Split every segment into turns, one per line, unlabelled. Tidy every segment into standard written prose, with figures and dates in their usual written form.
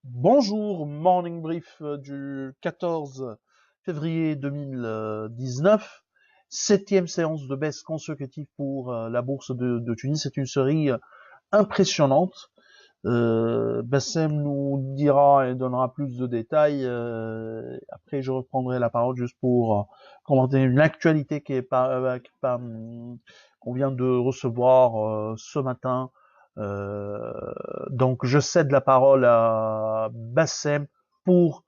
Bonjour, Morning Brief du 14 février 2019, septième séance de baisse consécutive pour la bourse de Tunis. C'est une série impressionnante. Bassem nous dira et donnera plus de détails. Après, je reprendrai la parole juste pour commenter une actualité qu'on vient de recevoir ce matin. Donc, je cède la parole à Bassem pour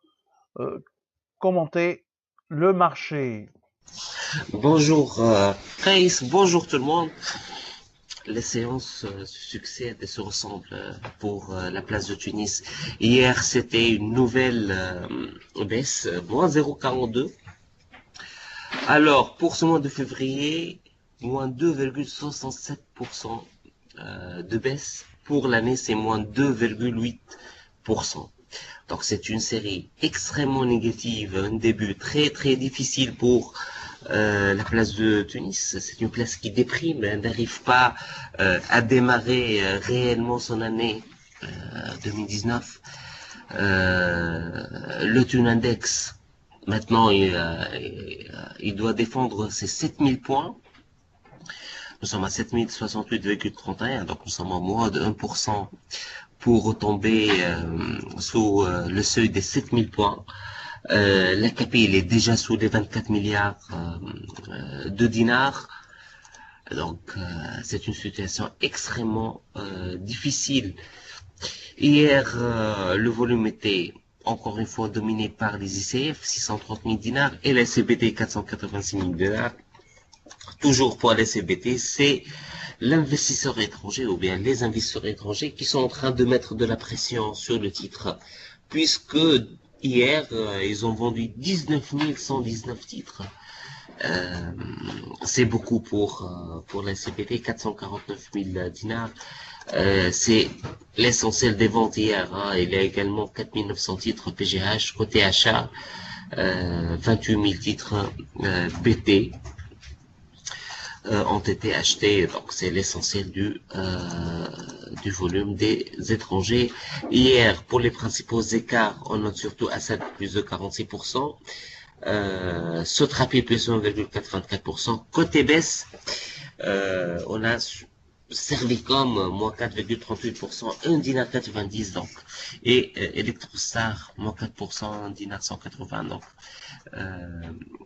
euh, commenter le marché.
Bonjour Trace, bonjour tout le monde. Les séances se succèdent et se ressemblent pour la place de Tunis. Hier, c'était une nouvelle baisse, moins 0,42. Alors, pour ce mois de février, moins 2,67% de baisse. Pour l'année, c'est moins 2,8%. Donc c'est une série extrêmement négative, un début très très difficile pour la place de Tunis. C'est une place qui déprime, elle n'arrive pas à démarrer réellement son année 2019. Le Tun Index, maintenant, il doit défendre ses 7000 points. Nous sommes à 7068,31, donc nous sommes en moins de 1% pour retomber sous le seuil des 7000 points. L'AKP, il est déjà sous les 24 milliards de dinars. Donc, c'est une situation extrêmement difficile. Hier, le volume était encore une fois dominé par les ICF, 630 000 dinars, et la CBT, 486 000 dinars. Toujours pour la CBT, c'est l'investisseur étranger ou bien les investisseurs étrangers qui sont en train de mettre de la pression sur le titre, puisque hier, ils ont vendu 19 119 titres. Euh, c'est beaucoup pour la CPT, 449 000 dinars. C'est l'essentiel des ventes hier. Hein. Il y a également 4 900 titres PGH, côté achat, 28 000 titres BT. Ont été achetés, donc c'est l'essentiel du volume des étrangers. Hier, pour les principaux écarts, on note surtout Assad plus de 46%, Sotrapi plus 1,84%. Côté baisse, on a Servicom moins 4,38%, un dinar 90 donc, et Electrostar moins 4%, un dinar 180 donc.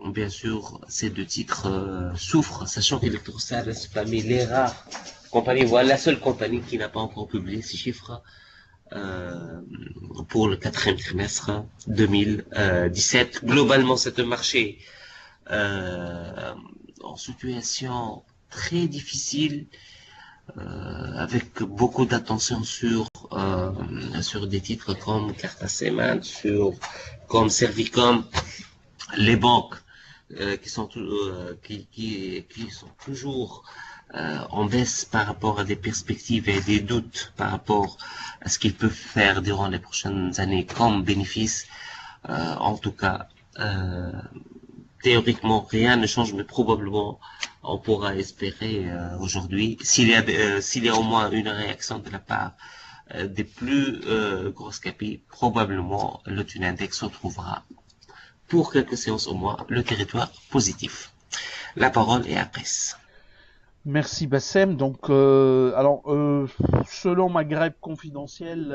Bien sûr, ces deux titres souffrent, sachant qu'Electrostar reste parmi les rares compagnies, voilà la seule compagnie qui n'a pas encore publié ses chiffres euh, pour le quatrième trimestre 2017. Globalement, c'est un marché en situation très difficile, avec beaucoup d'attention sur des titres comme Carta Seman, comme Servicom, les banques qui sont toujours en baisse par rapport à des perspectives et des doutes par rapport à ce qu'ils peuvent faire durant les prochaines années comme bénéfice. En tout cas, théoriquement, rien ne change, mais probablement, on pourra espérer aujourd'hui, s'il y a au moins une réaction de la part des plus grosses capis, probablement le Tun Index retrouvera pour quelques séances au moins le territoire positif. La parole est à Presse.
Merci Bassem. Donc, selon Maghreb confidentiel,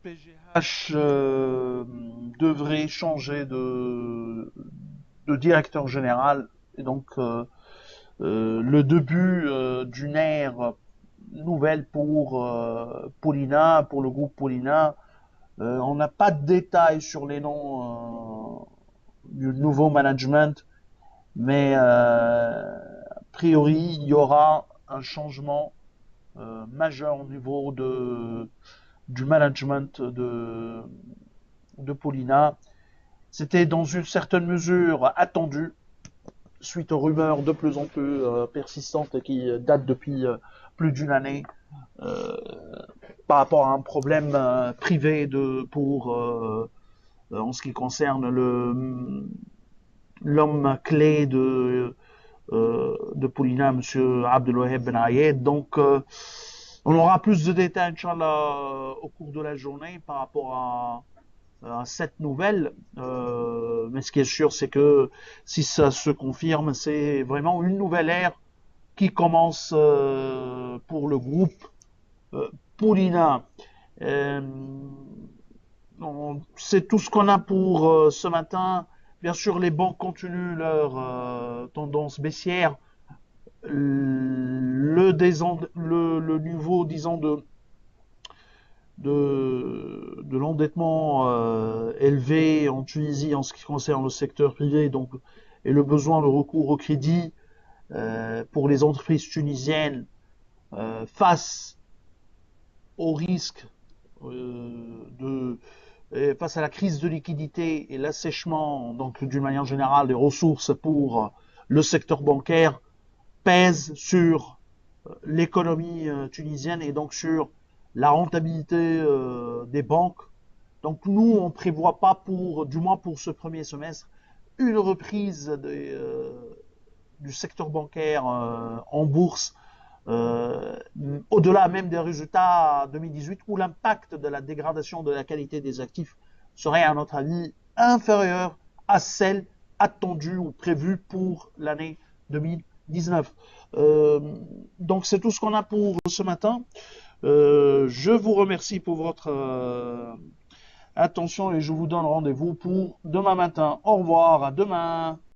PGH devrait changer de directeur général. Et donc, le début d'une ère nouvelle pour Paulina, pour le groupe Paulina. On n'a pas de détails sur les noms du nouveau management, mais a priori, il y aura un changement majeur au niveau du management de Paulina. C'était dans une certaine mesure attendu suite aux rumeurs de plus en plus persistantes qui datent depuis plus d'une année euh, par rapport à un problème privé en ce qui concerne l'homme clé de Paulina, Monsieur Abdelwaheb Ben Ayed. Donc, On aura plus de détails, Inch'Allah, au cours de la journée par rapport à cette nouvelle. Mais ce qui est sûr, c'est que si ça se confirme, c'est vraiment une nouvelle ère qui commence pour le groupe Paulina. Euh, c'est tout ce qu'on a pour ce matin. Bien sûr, les banques continuent leur tendance baissière. Le niveau, disons, de l'endettement élevé en Tunisie en ce qui concerne le secteur privé, donc, et le besoin de recours au crédit pour les entreprises tunisiennes face au risque face à la crise de liquidité et l'assèchement, donc d'une manière générale, des ressources pour le secteur bancaire pèse sur l'économie tunisienne et donc sur la rentabilité des banques. Donc nous, on ne prévoit pas du moins pour ce premier semestre, une reprise du secteur bancaire en bourse euh, au-delà même des résultats 2018 où l'impact de la dégradation de la qualité des actifs serait à notre avis inférieur à celle attendue ou prévue pour l'année 2019. Donc c'est tout ce qu'on a pour ce matin. Je vous remercie pour votre attention et je vous donne rendez-vous pour demain matin. Au revoir, à demain.